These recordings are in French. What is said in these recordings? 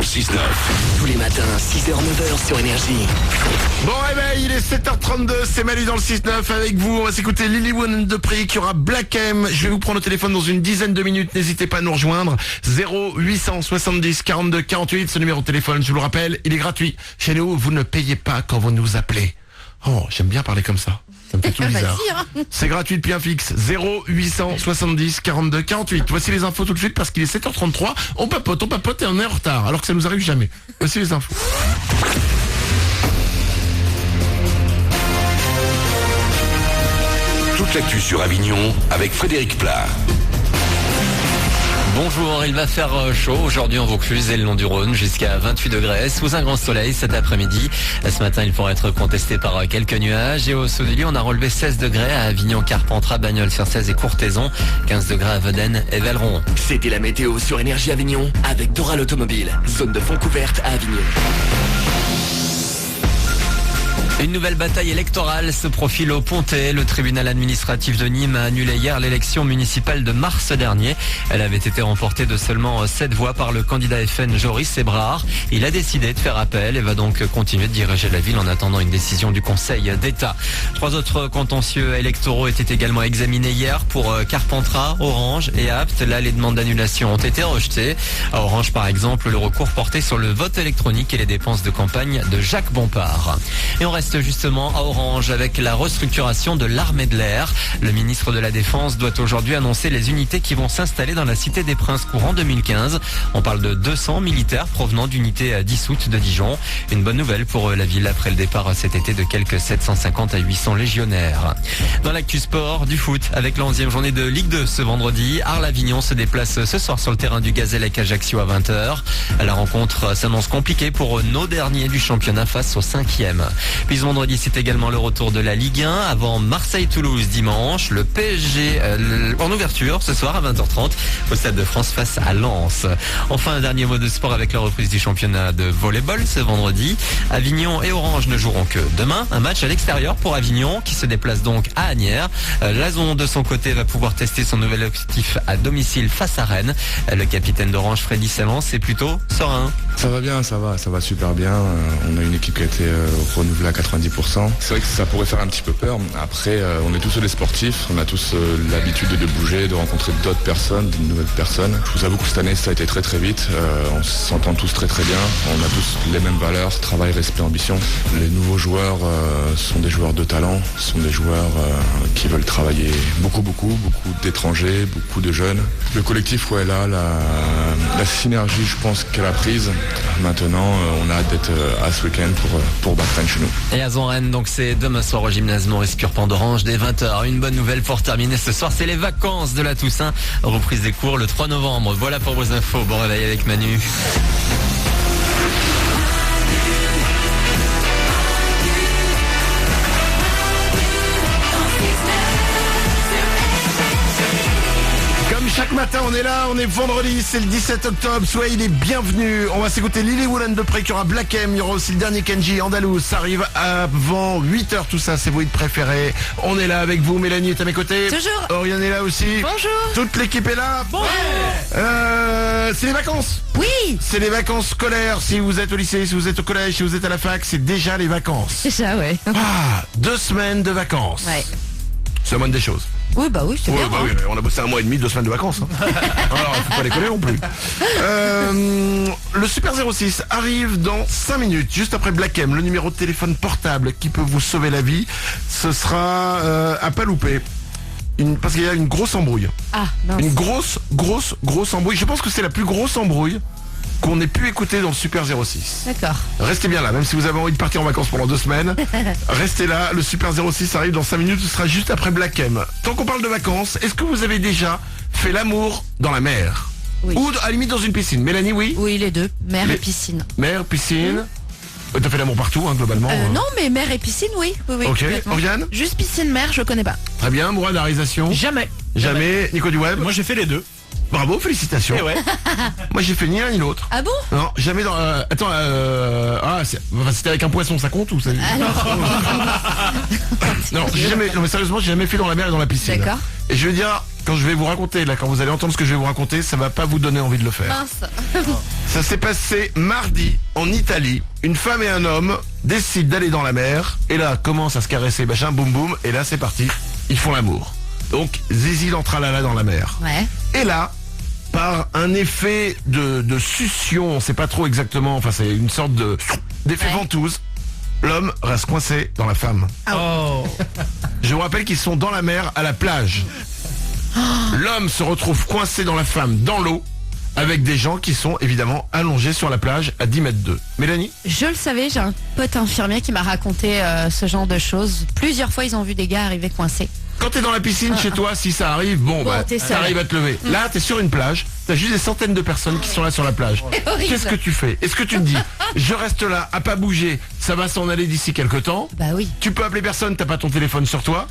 6-9. Tous les matins, 6h, 9h sur Énergie. Bon réveil, il est 7h32, c'est Manu dans le 6-9 avec vous. On va s'écouter Lily One de Prix qui aura Black M. Je vais vous prendre au téléphone dans une dizaine de minutes. N'hésitez pas à nous rejoindre. 0870 42 48, ce numéro de téléphone, je vous le rappelle, il est gratuit. Chez nous, vous ne payez pas quand vous nous appelez. Oh, j'aime bien parler comme ça. Ça me fait tout bizarre. C'est gratuit depuis un fixe. 0870 42 48. Voici les infos tout de suite parce qu'il est 7h33. On papote et on est en retard. Alors que ça nous arrive jamais. Voici les infos. Toute l'actu sur Avignon avec Frédéric Plat. Bonjour, il va faire chaud aujourd'hui en Vaucluse et le long du Rhône jusqu'à 28 degrés sous un grand soleil cet après-midi. Ce matin, il pourrait être contesté par quelques nuages et au Saut-du-Lit, on a relevé 16 degrés à Avignon, Carpentras, Bagnols-sur-Cèze et Courthézon, 15 degrés à Vedène et Velleron. C'était la météo sur Énergie Avignon avec Doral Automobile. Zone de fond couverte à Avignon. Une nouvelle bataille électorale se profile au Pontet. Le tribunal administratif de Nîmes a annulé hier l'élection municipale de mars dernier. Elle avait été remportée de seulement 7 voix par le candidat FN Joris Ebrard. Il a décidé de faire appel et va donc continuer de diriger la ville en attendant une décision du Conseil d'État. 3 autres contentieux électoraux étaient également examinés hier pour Carpentras, Orange et Apt. Là, les demandes d'annulation ont été rejetées. À Orange, par exemple, le recours portait sur le vote électronique et les dépenses de campagne de Jacques Bompard. Et on reste justement à Orange avec la restructuration de l'armée de l'air. Le ministre de la Défense doit aujourd'hui annoncer les unités qui vont s'installer dans la Cité des Princes courant 2015. On parle de 200 militaires provenant d'unités dissoutes de Dijon. Une bonne nouvelle pour la ville après le départ cet été de quelques 750 à 800 légionnaires. Dans l'actu sport, du foot avec la 11e journée de Ligue 2 ce vendredi. Arles-Avignon se déplace ce soir sur le terrain du Gazellec Ajaccio à 20h. La rencontre s'annonce compliquée pour nos derniers du championnat face au 5e. Puis ce vendredi, c'est également le retour de la Ligue 1 avant Marseille-Toulouse dimanche. Le PSG en ouverture ce soir à 20h30 au Stade de France face à Lens. Enfin, un dernier mot de sport avec la reprise du championnat de volleyball ce vendredi. Avignon et Orange ne joueront que demain. Un match à l'extérieur pour Avignon qui se déplace donc à Asnières. Lazon de son côté va pouvoir tester son nouvel objectif à domicile face à Rennes. Le capitaine d'Orange, Freddy Salon, c'est plutôt serein. Ça va bien, ça va super bien. On a une équipe qui a été renouvelée à 90%. C'est vrai que ça pourrait faire un petit peu peur. Après, on est tous des sportifs, on a tous l'habitude de bouger, de rencontrer d'autres personnes, de nouvelles personnes. Je vous avoue que cette année, ça a été très très vite. On s'entend tous très très bien. On a tous les mêmes valeurs, travail, respect, ambition. Les nouveaux joueurs sont des joueurs de talent, sont des joueurs qui veulent travailler beaucoup d'étrangers, beaucoup de jeunes. Le collectif, ouais, là, la synergie, je pense qu'elle a prise. Maintenant, on a hâte d'être à ce week-end pour Backline chez nous. Et à Rennes, donc c'est demain soir au gymnase Maurice Purpan d'Orange dès 20h. Une bonne nouvelle pour terminer ce soir, c'est les vacances de la Toussaint. Reprise des cours le 3 novembre. Voilà pour vos infos. Bon réveil avec Manu. Chaque matin on est là, on est vendredi, c'est le 17 octobre, soyez les bienvenus. On va s'écouter Lily One de Près, qui aura Black M, il y aura aussi le dernier Kenji Andalous, ça arrive avant 8h, tout ça c'est vos hits préférés. On est là avec vous, Mélanie est à mes côtés. Toujours. Oriane est là aussi. Bonjour. Toute l'équipe est là. Bonjour. C'est les vacances. Oui. C'est les vacances scolaires, si vous êtes au lycée, si vous êtes au collège, si vous êtes à la fac, c'est déjà les vacances. C'est ça, ouais. 2 semaines de vacances. Ouais. C'est la moindre des choses. Oui, bah oui, c'est bien. Oui, on a bossé 1 mois et demi, 2 semaines de vacances. Alors, faut pas déconner non plus. Le Super 06 arrive dans 5 minutes, juste après Black M, le numéro de téléphone portable qui peut vous sauver la vie. Ce sera à pas louper. Parce qu'il y a une grosse embrouille. Ah, non. Une grosse embrouille. Je pense que c'est la plus grosse embrouille qu'on ait pu écouter dans le Super 06. D'accord. Restez bien là, même si vous avez envie de partir en vacances pendant 2 semaines. Restez là, le Super 06 arrive dans 5 minutes, ce sera juste après Black M. Tant qu'on parle de vacances, est-ce que vous avez déjà fait l'amour dans la mer? Oui. Ou à la limite dans une piscine? Mélanie, oui? Oui, les deux, mer et piscine. Mer, piscine. T'as fait l'amour partout, hein, globalement. Non, mais mer et piscine, oui. Oui, ok, complètement. Oriane? Juste piscine, mer, je connais pas. Très bien, Mourad, la réalisation? Jamais. Nico du Web? Moi j'ai fait les deux. Bravo, félicitations. Et ouais. Moi j'ai fait ni l'un ni l'autre. Ah bon? Non, jamais dans... c'était avec un poisson, ça compte ou ça... Non, non mais sérieusement, j'ai jamais fait dans la mer et dans la piscine. D'accord. Et je veux dire, quand je vais vous raconter, là, quand vous allez entendre ce que je vais vous raconter, ça va pas vous donner envie de le faire. Mince. Ça s'est passé mardi en Italie. Une femme et un homme décident d'aller dans la mer. Et là, commencent à se caresser, machin, boum boum. Et là, c'est parti. Ils font l'amour. Donc, zizi dans tralala dans la mer. Ouais. Et là, par un effet de succion, on sait pas trop exactement, enfin c'est une sorte d'effet Ouais. ventouse, l'homme reste coincé dans la femme. Je vous rappelle qu'ils sont dans la mer, à la plage. L'homme se retrouve coincé dans la femme, dans l'eau, avec des gens qui sont évidemment allongés sur la plage à 10 mètres d'eux. Mélanie ? Je le savais, j'ai un pote infirmier qui m'a raconté ce genre de choses. Plusieurs fois, ils ont vu des gars arriver coincés. Quand t'es dans la piscine chez toi, si ça arrive, bon t'es seul. t'arrives à te lever. Là, t'es sur une plage, t'as juste des centaines de personnes qui sont là sur la plage. horrible. Qu'est-ce que tu fais? Est-ce que tu te dis, je reste là, à pas bouger, ça va s'en aller d'ici quelques temps? Bah oui. Tu peux appeler personne, t'as pas ton téléphone sur toi?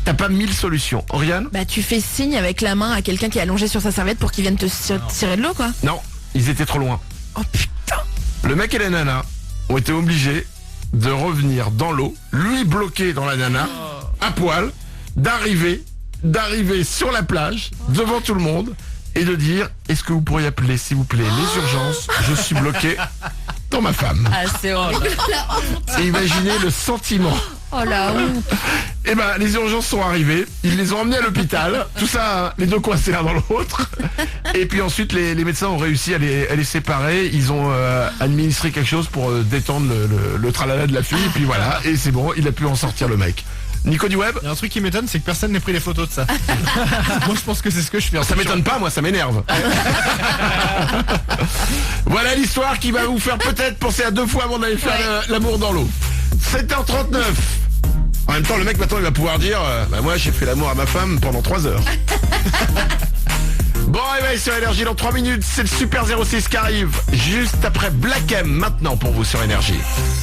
T'as pas 1000 solutions. Oriane? Bah tu fais signe avec la main à quelqu'un qui est allongé sur sa serviette pour qu'il vienne te tirer de l'eau quoi. Non, ils étaient trop loin. Oh putain. Le mec et la nana ont été obligés de revenir dans l'eau, lui bloqué dans la nana, à poil, d'arriver sur la plage, devant tout le monde, et de dire, est-ce que vous pourriez appeler, s'il vous plaît, les urgences? Je suis bloqué dans ma femme. Ah c'est horrible. Et imaginez le sentiment. Oh la honte. Eh ben, les urgences sont arrivées, ils les ont emmenés à l'hôpital, tout ça, hein, les deux coincés l'un dans l'autre. Et puis ensuite, les médecins ont réussi à les séparer, ils ont administré quelque chose pour détendre le tralala de la fille, et puis voilà, et c'est bon, il a pu en sortir le mec. Nico du web? Il y a un truc qui m'étonne, c'est que personne n'ait pris les photos de ça. Moi je pense que c'est ce que je fais. Ça m'étonne pas, moi ça m'énerve. Voilà l'histoire qui va vous faire peut-être penser à 2 fois avant d'aller faire l'amour dans l'eau. 7h39. En même temps, le mec maintenant il va pouvoir dire bah moi j'ai fait l'amour à ma femme pendant 3 heures. Bon réveil sur Énergie dans 3 minutes, c'est le Super 06 qui arrive juste après Black M maintenant pour vous sur Énergie.